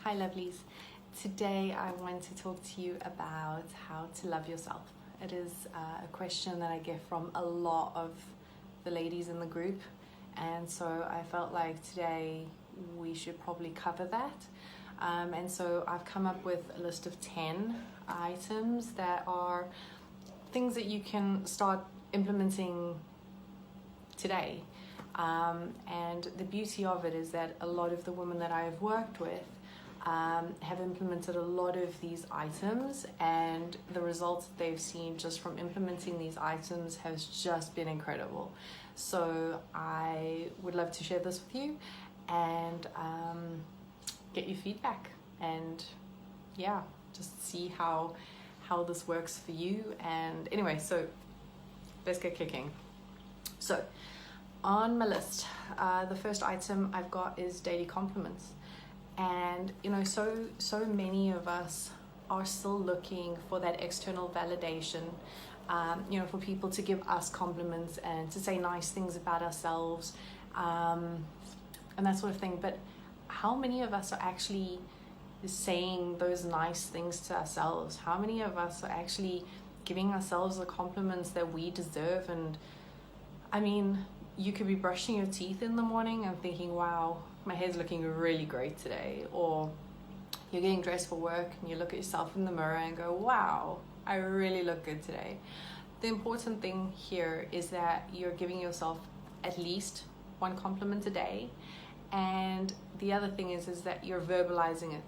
Hi lovelies. Today I want to talk to you about how to love yourself. It is a question that I get from a lot of the ladies in the group, and so I felt like today we should probably cover that. And so I've come up with a list of 10 items that are things that you can start implementing today. And the beauty of it is that a lot of the women that I have worked with have implemented a lot of these items, and the results that they've seen just from implementing these items has just been incredible. So I would love to share this with you and get your feedback, and yeah, just see how this works for you. And anyway, so let's get kicking. So on my list, the first item I've got is daily compliments. And so many of us are still looking for that external validation, for people to give us compliments and to say nice things about ourselves, and that sort of thing. But how many of us are actually saying those nice things to ourselves? How many of us are actually giving ourselves the compliments that we deserve? And I mean, you could be brushing your teeth in the morning and thinking, wow, my hair's looking really great today. Or you're getting dressed for work and you look at yourself in the mirror and go, wow, I really look good today. The important thing here is that you're giving yourself at least one compliment a day. And the other thing is that you're verbalizing it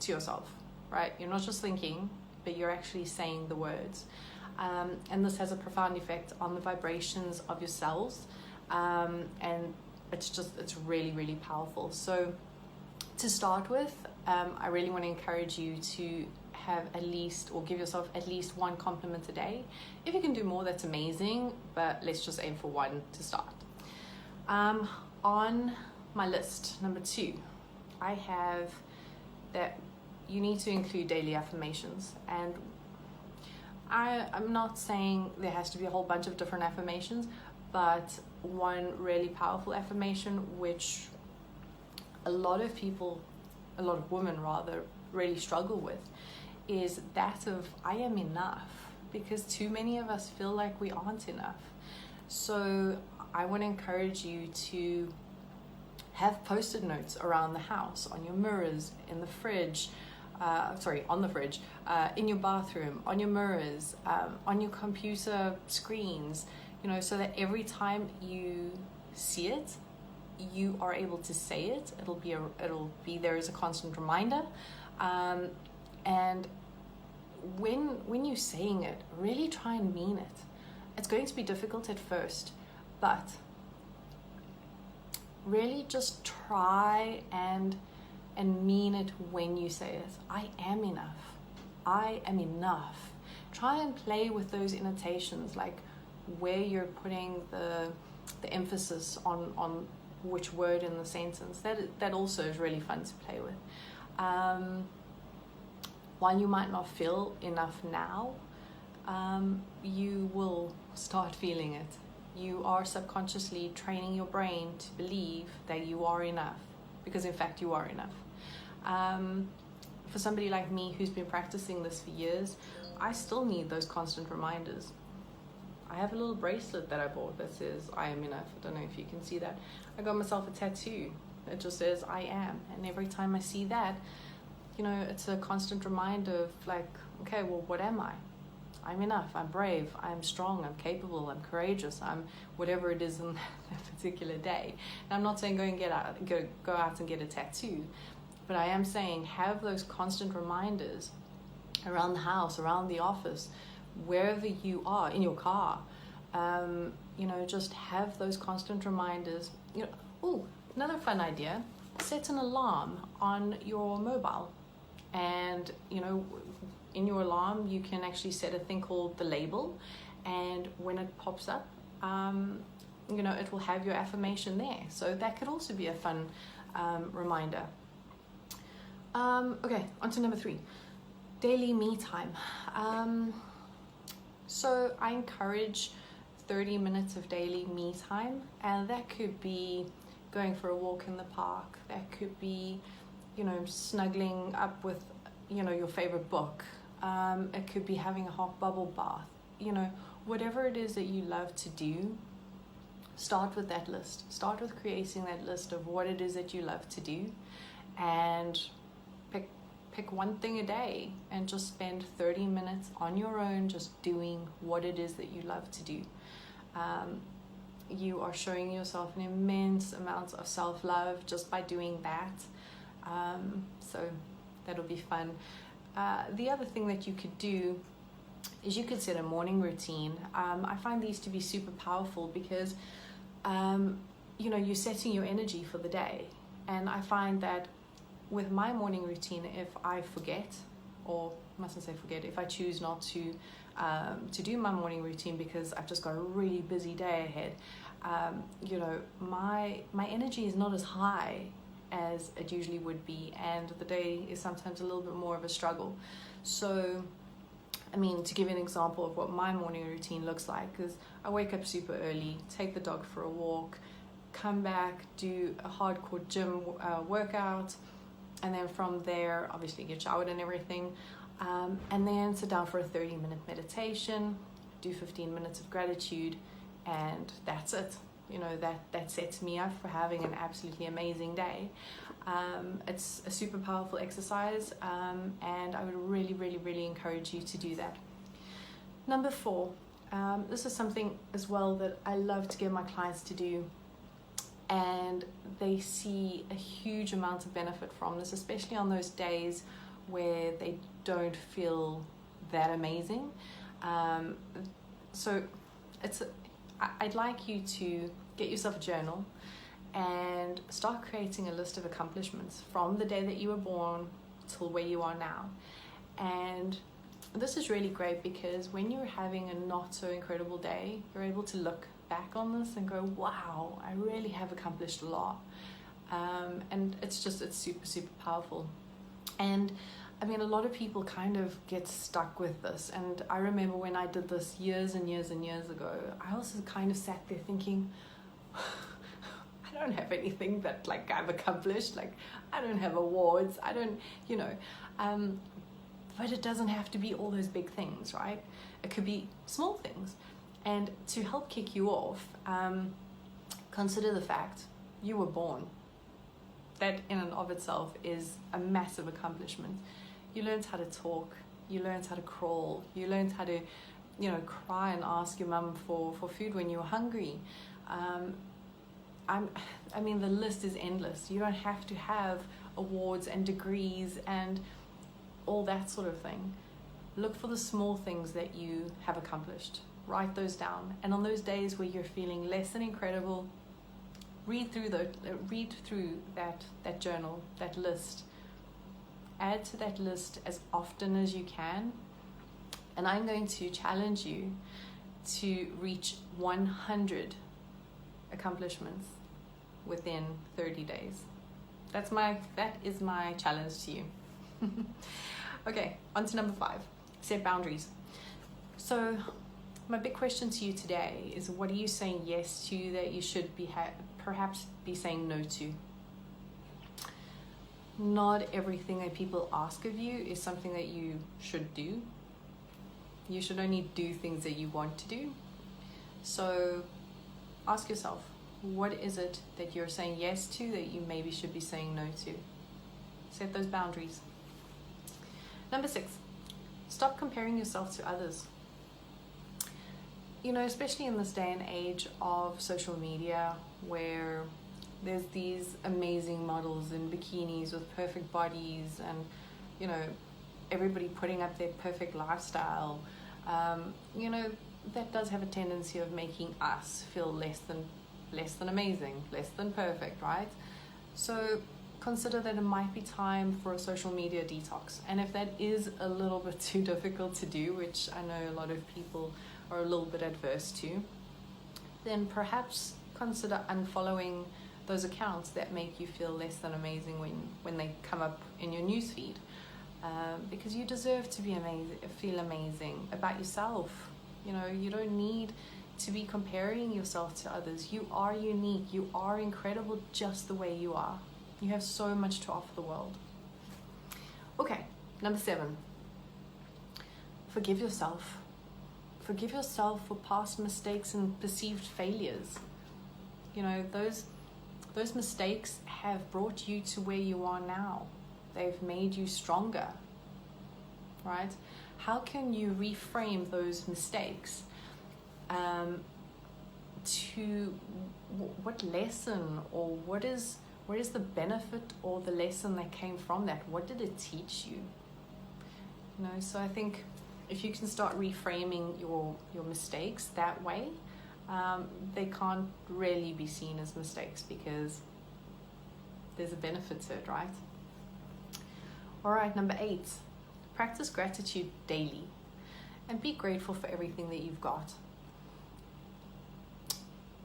to yourself, right? You're not just thinking, but you're actually saying the words. And this has a profound effect on the vibrations of your cells. And it's really, really powerful. So to start with, I really want to encourage you to have at least, or give yourself at least one compliment a day. If you can do more, that's amazing, but let's just aim for one to start. On my list, number 2, I have that you need to include daily affirmations. And I'm not saying there has to be a whole bunch of different affirmations, but one really powerful affirmation, which a lot of women rather, really struggle with, is that of I am enough, because too many of us feel like we aren't enough. So I want to encourage you to have post-it notes around the house, on your mirrors, in the fridge, on the fridge, in your bathroom, on your mirrors, on your computer screens, so that every time you see it, you are able to say it. It'll be there as a constant reminder. And when you're saying it, really try and mean it. It's going to be difficult at first, but really just try and mean it when you say it. I am enough. I am enough. Try and play with those annotations, like where you're putting the emphasis on which word in the sentence. That also is really fun to play with. While you might not feel enough now, you will start feeling it. You are subconsciously training your brain to believe that you are enough, because in fact you are enough. For somebody like me who's been practicing this for years, I still need those constant reminders. I have a little bracelet that I bought that says I am enough. I don't know if you can see that. I got myself a tattoo that just says I am, and every time I see that, it's a constant reminder of like, okay, well, what am I? I'm enough, I'm brave, I'm strong, I'm capable, I'm courageous, I'm whatever it is in that particular day. And I'm not saying go out and get a tattoo, but I am saying have those constant reminders around the house, around the office, wherever you are, in your car. Just have those constant reminders. Another fun idea, set an alarm on your mobile. And in your alarm you can actually set a thing called the label, and when it pops up, it will have your affirmation there. So that could also be a fun reminder. Okay, on to number 3, daily me time. So I encourage 30 minutes of daily me time, and that could be going for a walk in the park, that could be snuggling up with, your favorite book. It could be having a hot bubble bath. Whatever it is that you love to do, start with that list. Start with creating that list of what it is that you love to do, and pick one thing a day and just spend 30 minutes on your own just doing what it is that you love to do. You are showing yourself an immense amount of self-love just by doing that. So that'll be fun. The other thing that you could do is you could set a morning routine. I find these to be super powerful because you're setting your energy for the day. And I find that with my morning routine, if I forget, or mustn't say forget, if I choose not to do my morning routine because I've just got a really busy day ahead, my energy is not as high as it usually would be, and the day is sometimes a little bit more of a struggle. So to give you an example of what my morning routine looks like, is I wake up super early, take the dog for a walk, come back, do a hardcore gym workout, and then from there, obviously get showered and everything, and then sit down for a 30-minute meditation, do 15 minutes of gratitude, and that's it. That sets me up for having an absolutely amazing day. It's a super powerful exercise, and I would really, really, really encourage you to do that. Number 4, this is something as well that I love to get my clients to do, and they see a huge amount of benefit from this, especially on those days where they don't feel that amazing. So I'd like you to get yourself a journal and start creating a list of accomplishments from the day that you were born till where you are now. And this is really great because when you're having a not so incredible day, you're able to look back on this and go, wow, I really have accomplished a lot. And it's super, super powerful. And a lot of people kind of get stuck with this. And I remember when I did this years and years and years ago, I also kind of sat there thinking, I don't have anything that I've accomplished. I don't have awards. I don't, but it doesn't have to be all those big things, right? It could be small things. And to help kick you off, consider the fact you were born. That in and of itself is a massive accomplishment. You learned how to talk, you learned how to crawl, you learned how to, cry and ask your mum for food when you were hungry. The list is endless. You don't have to have awards and degrees and all that sort of thing. Look for the small things that you have accomplished. Write those down. And on those days where you're feeling less than incredible, read through that journal, that list. Add to that list as often as you can. And I'm going to challenge you to reach 100 accomplishments within 30 days. That is my challenge to you. Okay, on to number 5. Set boundaries. So my big question to you today is, what are you saying yes to that you should be perhaps be saying no to? Not everything that people ask of you is something that you should do. You should only do things that you want to do. So ask yourself, what is it that you're saying yes to that you maybe should be saying no to? Set those boundaries. Number 6, stop comparing yourself to others. Especially in this day and age of social media, where there's these amazing models in bikinis with perfect bodies and, everybody putting up their perfect lifestyle, that does have a tendency of making us feel less than amazing, less than perfect, right? So consider that it might be time for a social media detox. And if that is a little bit too difficult to do, which I know a lot of people are a little bit adverse to, then perhaps consider unfollowing those accounts that make you feel less than amazing when they come up in your newsfeed. Because you deserve to feel amazing about yourself. You don't need to be comparing yourself to others. You are unique. You are incredible just the way you are. You have so much to offer the world. Okay, number 7. Forgive yourself. Forgive yourself for past mistakes and perceived failures. You know, those mistakes have brought you to where you are now. They've made you stronger, right? How can you reframe those mistakes to what lesson, or what is the benefit or the lesson that came from that? What did it teach you? You know, so I think if you can start reframing your mistakes that way, they can't really be seen as mistakes because there's a benefit to it, right? All right, number 8, practice gratitude daily and be grateful for everything that you've got.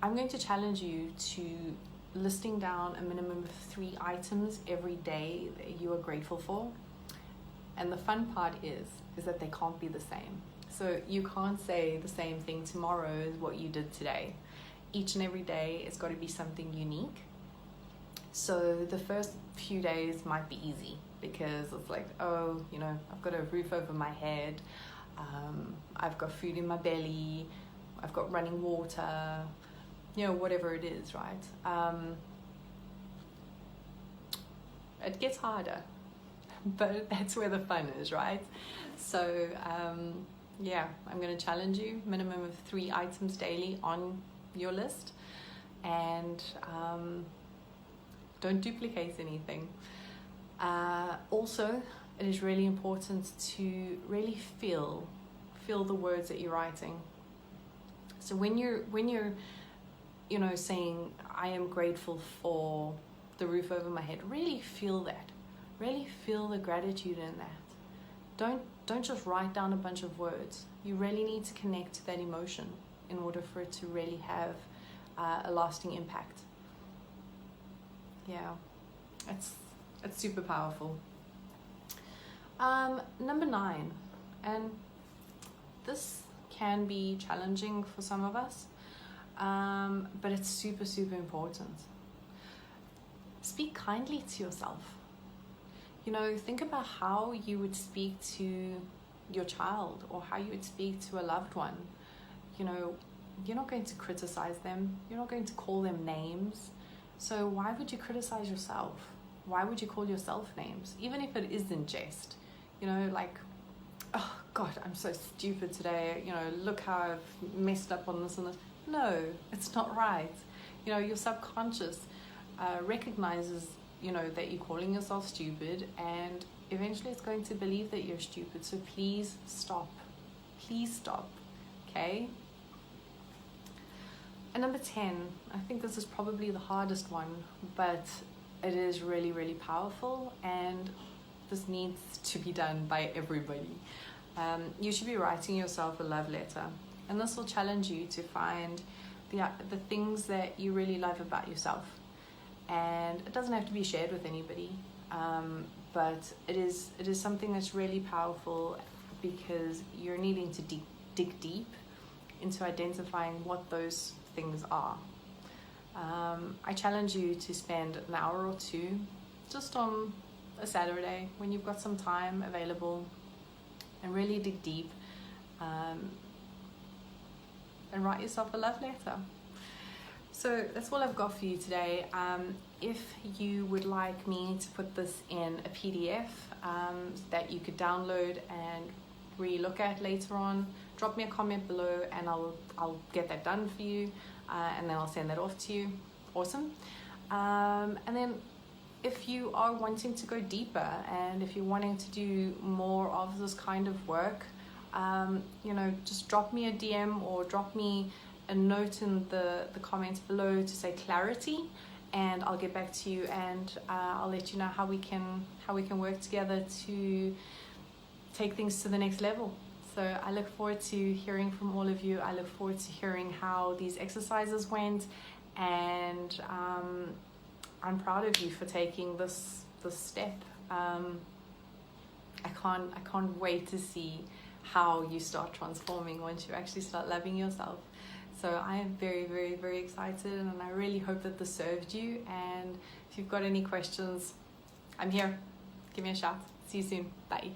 I'm going to challenge you to listing down a minimum of 3 items every day that you are grateful for. And the fun part is that they can't be the same. So you can't say the same thing tomorrow as what you did today. Each and every day it's got to be something unique. So the first few days might be easy because it's like, oh, you know, I've got a roof over my head, I've got food in my belly, I've got running water, you know, whatever it is, right? It gets harder, but that's where the fun is, right? So yeah, I'm going to challenge you, minimum of 3 items daily on your list, and don't duplicate anything. Also, it is really important to really feel the words that you're writing. So when you're you know, saying I am grateful for the roof over my head, really feel that. Really feel the gratitude in that. Don't just write down a bunch of words. You really need to connect to that emotion in order for it to really have a lasting impact. Yeah, it's super powerful. Number 9, and this can be challenging for some of us, but it's super, super important. Speak kindly to yourself. You know, think about how you would speak to your child or how you would speak to a loved one. You know, you're not going to criticize them. You're not going to call them names. So why would you criticize yourself? Why would you call yourself names? Even if it is in jest. You know, like, oh God, I'm so stupid today. You know, look how I've messed up on this and this. No, it's not right. You know, your subconscious recognizes, you know, that you're calling yourself stupid, and eventually it's going to believe that you're stupid. So please stop. Please stop. Okay? And number 10, I think this is probably the hardest one, but it is really, really powerful, and this needs to be done by everybody. You should be writing yourself a love letter, and this will challenge you to find the things that you really love about yourself. And it doesn't have to be shared with anybody, but it is something that's really powerful because you're needing to dig deep into identifying what those things are. I challenge you to spend an hour or 2 just on a Saturday when you've got some time available and really dig deep and write yourself a love letter. So that's all I've got for you today. If you would like me to put this in a PDF that you could download and re-look at later on, drop me a comment below and I'll get that done for you, and then I'll send that off to you. Awesome. And then if you are wanting to go deeper and if you're wanting to do more of this kind of work, you know, just drop me a DM or drop me a note in the comments below to say clarity, and I'll get back to you, and I'll let you know how we can work together to take things to the next level. So I look forward to hearing from all of you. I look forward to hearing how these exercises went, and I'm proud of you for taking this step. I can't wait to see how you start transforming once you actually start loving yourself. So I am very, very, very excited, and I really hope that this served you. And if you've got any questions, I'm here. give me a shout. See you soon. Bye.